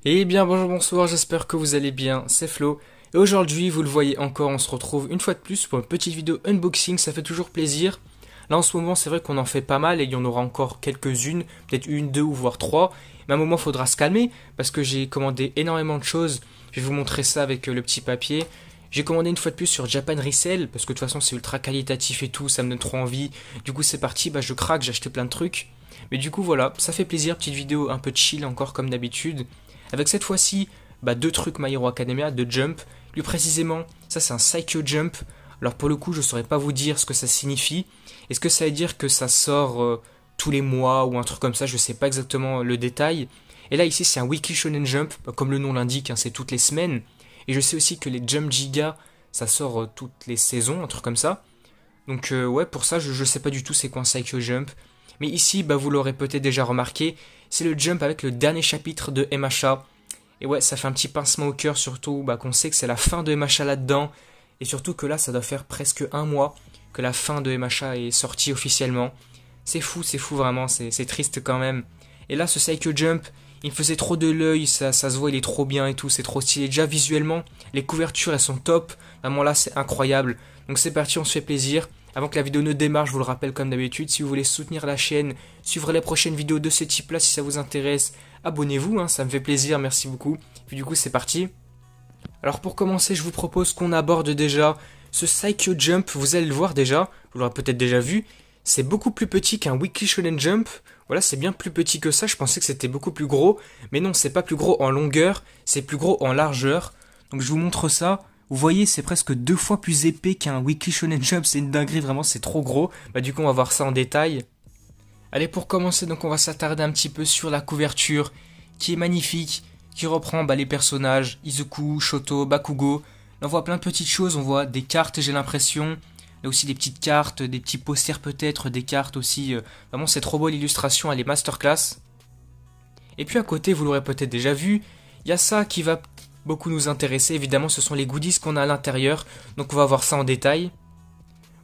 Eh bien bonjour, bonsoir, j'espère que vous allez bien, c'est Flo. Et aujourd'hui, vous le voyez encore, on se retrouve une fois de plus pour une petite vidéo unboxing, ça fait toujours plaisir. Là en ce moment, c'est vrai qu'on en fait pas mal et il y en aura encore quelques-unes, peut-être une, deux ou voire trois. Mais à un moment, il faudra se calmer parce que j'ai commandé énormément de choses. Je vais vous montrer ça avec le petit papier. J'ai commandé une fois de plus sur Japan Resell parce que de toute façon, c'est ultra qualitatif et tout, ça me donne trop envie. Du coup, c'est parti, je craque, j'ai acheté plein de trucs. Mais du coup, voilà, ça fait plaisir, petite vidéo un peu chill encore comme d'habitude. Avec cette fois-ci, deux trucs My Hero Academia, de Jump. Plus précisément, ça c'est un Psycho Jump. Alors pour le coup, je ne saurais pas vous dire ce que ça signifie. Est-ce que ça veut dire que ça sort tous les mois ou un truc comme ça? Je ne sais pas exactement le détail. Et là ici, c'est un Weekly Shonen Jump, comme le nom l'indique, hein, c'est toutes les semaines. Et je sais aussi que les Jump Giga, ça sort toutes les saisons, un truc comme ça. Donc ouais, pour ça, je sais pas du tout c'est quoi un Psycho Jump. Mais ici, vous l'aurez peut-être déjà remarqué, c'est le Jump avec le dernier chapitre de MHA. Et ouais, ça fait un petit pincement au cœur, surtout qu'on sait que c'est la fin de MHA là-dedans. Et surtout que là, ça doit faire presque un mois que la fin de MHA est sortie officiellement. C'est fou vraiment, c'est triste quand même. Et là, ce Psycho Jump, il me faisait trop de l'œil, ça se voit, il est trop bien et tout, c'est trop stylé. Déjà visuellement, les couvertures, elles sont top. Vraiment là, c'est incroyable. Donc c'est parti, on se fait plaisir. Avant que la vidéo ne démarre, je vous le rappelle comme d'habitude, si vous voulez soutenir la chaîne, suivre les prochaines vidéos de ce type-là si ça vous intéresse, abonnez-vous, hein, ça me fait plaisir, merci beaucoup. Puis du coup, c'est parti. Alors pour commencer, je vous propose qu'on aborde déjà ce Psycho Jump, vous allez le voir déjà, vous l'aurez peut-être déjà vu, c'est beaucoup plus petit qu'un Weekly Shonen Jump. Voilà, c'est bien plus petit que ça, je pensais que c'était beaucoup plus gros, mais non, c'est pas plus gros en longueur, c'est plus gros en largeur. Donc je vous montre ça. Vous voyez, c'est presque 2 fois plus épais qu'un Weekly Shonen Jump, c'est une dinguerie, vraiment, c'est trop gros. Du coup, on va voir ça en détail. Allez, pour commencer, donc on va s'attarder un petit peu sur la couverture, qui est magnifique, qui reprend les personnages, Izuku, Shoto, Bakugo. Là, on voit plein de petites choses, on voit des cartes, j'ai l'impression. Là aussi des petites cartes, des petits posters peut-être, des cartes aussi. Vraiment, c'est trop beau l'illustration, elle est masterclass. Et puis à côté, vous l'aurez peut-être déjà vu, il y a ça qui va beaucoup nous intéresser. Évidemment, ce sont les goodies qu'on a à l'intérieur. Donc on va voir ça en détail.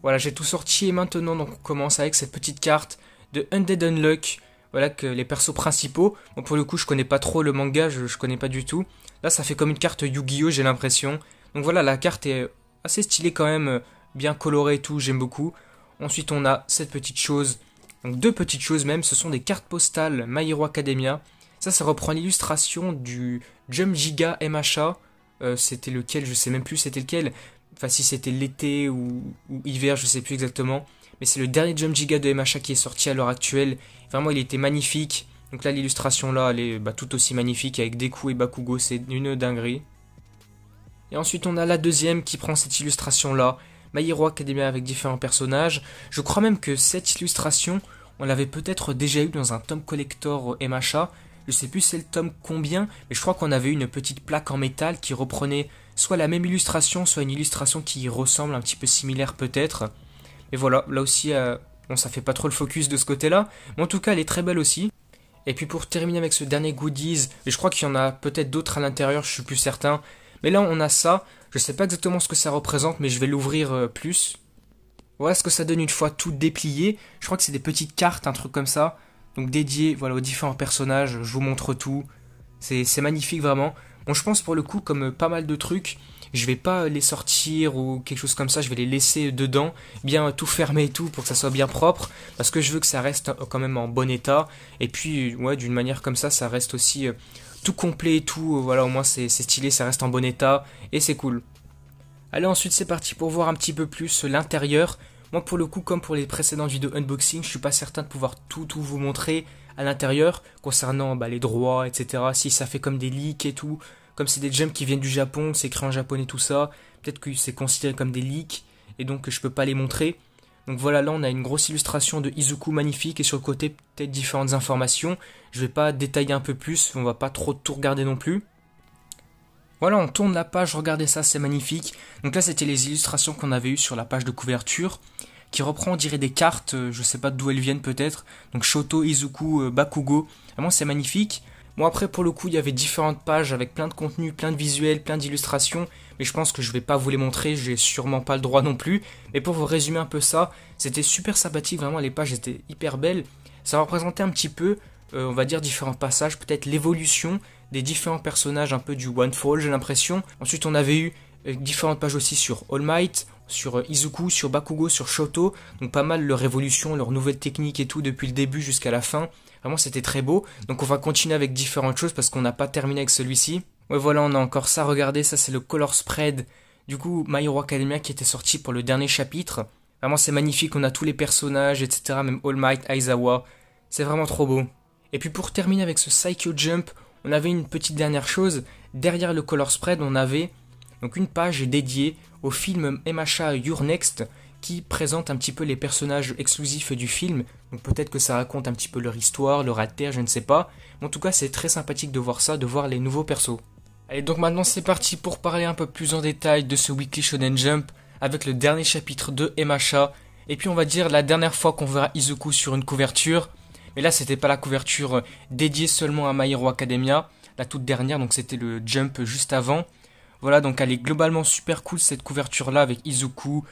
Voilà, j'ai tout sorti et maintenant donc on commence avec cette petite carte de Undead Unluck. Voilà que les persos principaux. Bon, pour le coup, je connais pas trop le manga, je connais pas du tout. Là, ça fait comme une carte Yu-Gi-Oh, j'ai l'impression. Donc voilà, la carte est assez stylée quand même, bien colorée et tout, j'aime beaucoup. Ensuite, on a cette petite chose. Donc deux petites choses même, ce sont des cartes postales My Hero Academia. Ça reprend l'illustration du Jump Giga MHA. C'était lequel, je sais même plus c'était lequel. Enfin, si c'était l'été ou hiver, je sais plus exactement. Mais c'est le dernier Jump Giga de MHA qui est sorti à l'heure actuelle. Vraiment, il était magnifique. Donc là, l'illustration là, elle est tout aussi magnifique avec Deku et Bakugo, c'est une dinguerie. Et ensuite, on a la deuxième qui prend cette illustration là, My Hero Academia avec différents personnages. Je crois même que cette illustration, on l'avait peut-être déjà eu dans un tome collector MHA. Je sais plus c'est le tome combien, mais je crois qu'on avait eu une petite plaque en métal qui reprenait soit la même illustration, soit une illustration qui y ressemble, un petit peu similaire peut-être. Et voilà, là aussi, bon, ça fait pas trop le focus de ce côté-là, mais en tout cas, elle est très belle aussi. Et puis pour terminer avec ce dernier goodies, et je crois qu'il y en a peut-être d'autres à l'intérieur, je suis plus certain. Mais là, on a ça. Je sais pas exactement ce que ça représente, mais je vais l'ouvrir plus. Voilà ce que ça donne une fois tout déplié. Je crois que c'est des petites cartes, un truc comme ça. Donc dédiées voilà, aux différents personnages. Je vous montre tout. C'est magnifique vraiment. Bon, je pense pour le coup, comme pas mal de trucs, je vais pas les sortir ou quelque chose comme ça. Je vais les laisser dedans, bien tout fermé et tout pour que ça soit bien propre. Parce que je veux que ça reste quand même en bon état. Et puis, ouais, d'une manière comme ça reste aussi tout complet et tout. Voilà, au moins c'est stylé, ça reste en bon état. Et c'est cool. Allez, ensuite c'est parti pour voir un petit peu plus l'intérieur. Moi pour le coup, comme pour les précédentes vidéos unboxing, je suis pas certain de pouvoir tout vous montrer à l'intérieur concernant les droits, etc. Si ça fait comme des leaks et tout, comme c'est des gems qui viennent du Japon, c'est écrit en japonais tout ça, peut-être que c'est considéré comme des leaks et donc je peux pas les montrer. Donc voilà, là on a une grosse illustration de Izuku magnifique et sur le côté peut-être différentes informations. Je vais pas détailler un peu plus, on va pas trop tout regarder non plus. Voilà, on tourne la page, regardez ça, c'est magnifique. Donc là, c'était les illustrations qu'on avait eues sur la page de couverture, qui reprend, on dirait, des cartes, je sais pas d'où elles viennent peut-être. Donc Shoto, Izuku, Bakugo, vraiment c'est magnifique. Bon après, pour le coup, il y avait différentes pages avec plein de contenu, plein de visuels, plein d'illustrations, mais je pense que je vais pas vous les montrer, j'ai sûrement pas le droit non plus. Mais pour vous résumer un peu ça, c'était super sympathique, vraiment les pages étaient hyper belles. Ça représentait un petit peu, on va dire, différents passages, peut-être l'évolution des différents personnages un peu du One for All, j'ai l'impression. Ensuite, on avait eu différentes pages aussi sur All Might, sur Izuku, sur Bakugo, sur Shoto. Donc pas mal leur évolution, leurs nouvelles techniques et tout depuis le début jusqu'à la fin. Vraiment, c'était très beau. Donc on va continuer avec différentes choses parce qu'on n'a pas terminé avec celui-ci. Ouais, voilà, on a encore ça. Regardez, ça c'est le color spread. Du coup, My Hero Academia qui était sorti pour le dernier chapitre. Vraiment, c'est magnifique. On a tous les personnages, etc. Même All Might, Aizawa. C'est vraiment trop beau. Et puis pour terminer avec ce Psycho Jump, on avait une petite dernière chose. Derrière le color spread, on avait donc une page dédiée au film MHA Your Next qui présente un petit peu les personnages exclusifs du film. Donc peut-être que ça raconte un petit peu leur histoire, leur alter, je ne sais pas. Mais en tout cas, c'est très sympathique de voir ça, de voir les nouveaux persos. Allez, donc maintenant c'est parti pour parler un peu plus en détail de ce Weekly Shonen Jump avec le dernier chapitre de MHA. Et puis on va dire la dernière fois qu'on verra Izuku sur une couverture. Mais là, c'était pas la couverture dédiée seulement à My Hero Academia, la toute dernière, donc c'était le Jump juste avant. Voilà, donc elle est globalement super cool cette couverture-là avec Izuku.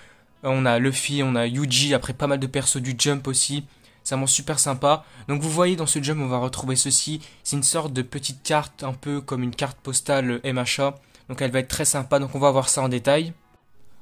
On a Luffy, on a Yuji, après pas mal de persos du Jump aussi. C'est vraiment super sympa. Donc vous voyez dans ce Jump, on va retrouver ceci. C'est une sorte de petite carte, un peu comme une carte postale MHA. Donc elle va être très sympa, donc on va voir ça en détail.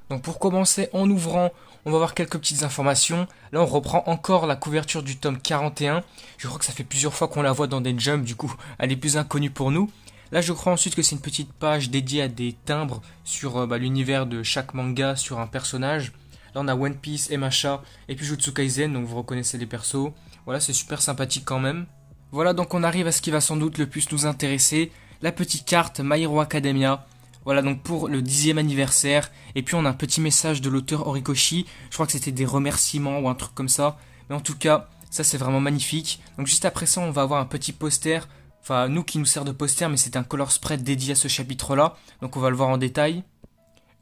Donc pour commencer, en ouvrant, on va voir quelques petites informations. Là, on reprend encore la couverture du tome 41. Je crois que ça fait plusieurs fois qu'on la voit dans des Jumps, du coup, elle est plus inconnue pour nous. Là, je crois ensuite que c'est une petite page dédiée à des timbres sur l'univers de chaque manga, sur un personnage. Là, on a One Piece, MHA et puis Jujutsu Kaisen, donc vous reconnaissez les persos. Voilà, c'est super sympathique quand même. Voilà, donc on arrive à ce qui va sans doute le plus nous intéresser, la petite carte My Hero Academia. Voilà donc pour le 10e anniversaire. Et puis on a un petit message de l'auteur Horikoshi. Je crois que c'était des remerciements ou un truc comme ça. Mais en tout cas, ça c'est vraiment magnifique. Donc juste après ça, on va avoir un petit poster. Enfin, nous qui nous sert de poster, mais c'est un color spread dédié à ce chapitre-là. Donc on va le voir en détail.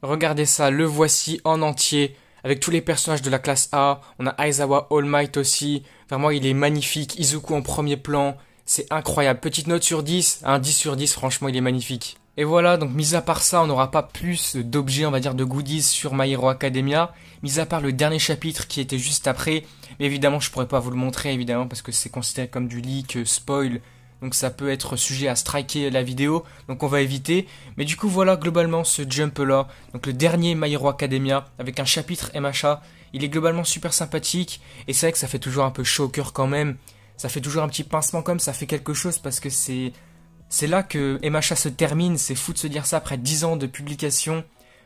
Regardez ça, le voici en entier. Avec tous les personnages de la classe A. On a Aizawa, All Might aussi. Vraiment, il est magnifique. Izuku en premier plan. C'est incroyable. Petite note sur 10. Un 10 sur 10, franchement, il est magnifique. Et voilà, donc mis à part ça, on n'aura pas plus d'objets, on va dire de goodies sur My Hero Academia, mis à part le dernier chapitre qui était juste après, mais évidemment je pourrais pas vous le montrer évidemment parce que c'est considéré comme du leak, spoil, donc ça peut être sujet à striker la vidéo, donc on va éviter. Mais du coup voilà globalement ce jump là, donc le dernier My Hero Academia avec un chapitre MHA, il est globalement super sympathique, et c'est vrai que ça fait toujours un peu chaud au cœur quand même, ça fait toujours un petit pincement comme ça fait quelque chose parce que c'est là que MHA se termine, c'est fou de se dire ça après 10 ans de publication.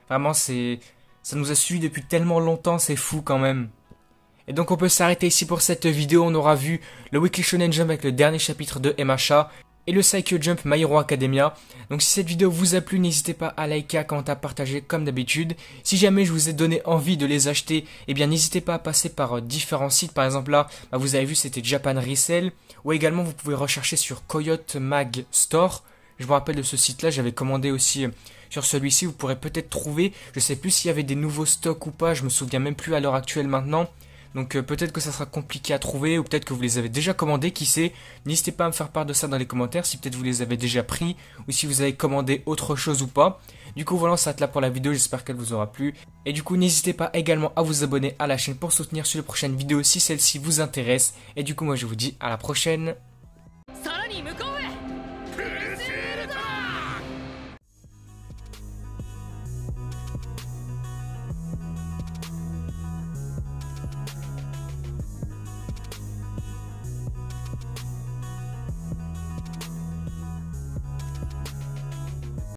Vraiment, ça nous a suivi depuis tellement longtemps, c'est fou quand même. Et donc on peut s'arrêter ici pour cette vidéo, on aura vu le Weekly Shonen Jump avec le dernier chapitre de MHA et le Psycho Jump My Hero Academia. Donc si cette vidéo vous a plu, n'hésitez pas à liker, à commenter, à partager comme d'habitude. Si jamais je vous ai donné envie de les acheter, eh bien n'hésitez pas à passer par différents sites. Par exemple là, vous avez vu c'était Japan Resell. Ou également vous pouvez rechercher sur Coyote Mag Store. Je me rappelle de ce site là, j'avais commandé aussi sur celui-ci. Vous pourrez peut-être trouver, je sais plus s'il y avait des nouveaux stocks ou pas, je me souviens même plus à l'heure actuelle maintenant. Donc peut-être que ça sera compliqué à trouver ou peut-être que vous les avez déjà commandés, qui sait. N'hésitez pas à me faire part de ça dans les commentaires si peut-être vous les avez déjà pris ou si vous avez commandé autre chose ou pas. Du coup voilà, on s'arrête là pour la vidéo, j'espère qu'elle vous aura plu. Et du coup n'hésitez pas également à vous abonner à la chaîne pour soutenir sur les prochaines vidéos si celle-ci vous intéresse. Et du coup moi je vous dis à la prochaine.